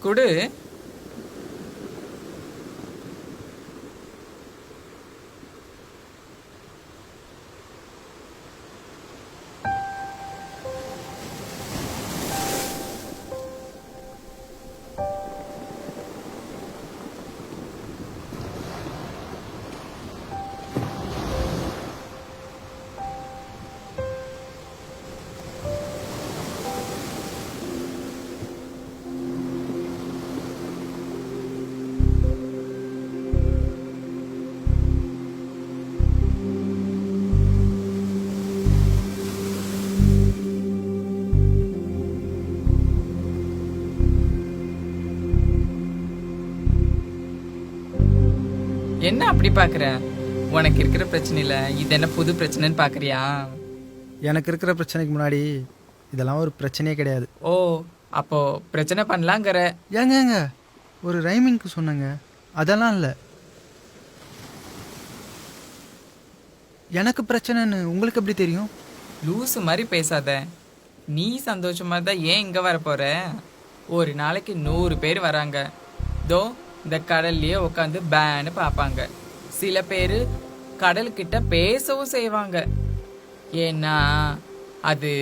குடு. என்ன அப்படி பாக்குற? உனக்கு இருக்கிற பிரச்சனையில இது என்ன புது பிரச்சனைன்னு பாக்குறியா? எனக்கு இருக்கிற பிரச்சனைக்கு முன்னாடி இதெல்லாம் ஒரு பிரச்சனையே கிடையாது. ஓ, அப்போ பிரச்சனை பண்ணலாங்கிற? ஏங்க ஒரு ரைமிங்க்கு சொன்னங்க, அதெல்லாம் இல்லை. எனக்கு பிரச்சனைன்னு உங்களுக்கு எப்படி தெரியும்? லூசு மாதிரி பேசாத. நீ சந்தோஷமா தான் ஏன் இங்க வர போற? ஒரு நாளைக்கு 100 பேர் வராங்க. தோ இந்த கடல்லையே உட்காந்து பேன்னு பார்ப்பாங்க. சில பேர் கடல்கிட்ட பேசவும் செய்வாங்க. ஏன்னா அது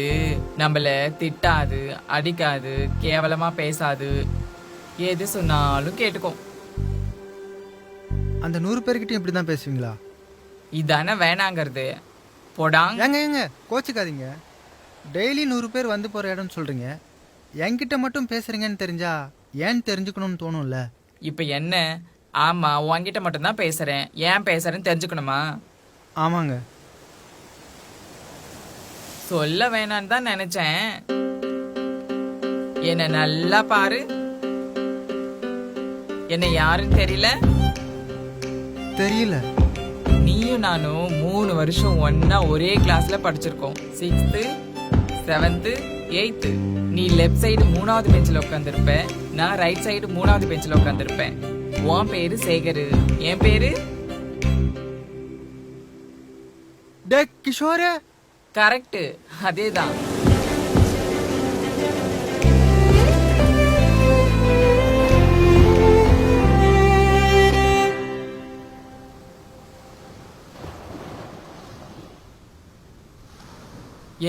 நம்மள திட்டாது, அடிக்காது, கேவலமா பேசாது, எது சொன்னாலும் கேட்டுக்கும். அந்த 100 பேர்கிட்டையும் இப்படி தான் பேசுவீங்களா? இதானே வேணாங்கிறது. போடாங்க. ஏங்க கோச்சுக்காதீங்க. டெய்லி 100 பேர் வந்து போகிற இடம்னு சொல்கிறீங்க. என்கிட்ட மட்டும் பேசுகிறீங்கன்னு தெரிஞ்சா ஏன்னு தெரிஞ்சுக்கணும்னு தோணும்ல. இப்ப என்ன? ஆமா, உன்கிட்ட மட்டும் தான் பேசுறேன். ஏன் பேசுறேன்னு தெரிஞ்சுக்கணுமா? ஆமாங்க. சொல்ல வேணான்னு தான் நினைச்சேன். என்ன நல்லா பாரு. என்ன யாருன்னு தெரியல? தெரியல. நீயும் நானும் 3 வருஷம் ஒன்னா ஒரே கிளாஸ்ல படிச்சிருக்கோம். 6th 7th 8th. நீ லெஃப்ட் சைடு 3வது பெஞ்சில் உட்காந்துருப்ப, நான் ரைட் சைடு 3வது பெஞ்சில் உட்காந்துருப்பேன். உன் பேரு சேகரு, என் பேரு கிஷோர். கரெக்ட், அதேதான்.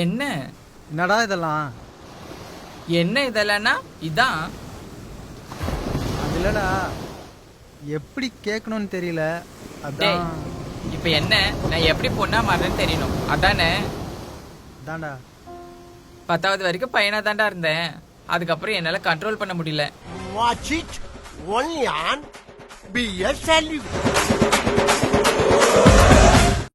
என்னடா இதெல்லாம்? என்ன இதெல்லாம்னா இதான். இல்லடா, எப்படி கேட்கணும்னு தெரியல. அதான். இப்ப என்ன? நான் எப்படி பொண்ணா மாறேன்னு தெரியணும், அதானே? தாண்டா. 10வது வரைக்கும் பையனா தாண்டா இருந்தேன். அதுக்கப்புறம் என்னால கண்ட்ரோல் பண்ண முடியல. Watch it only on BS Salute.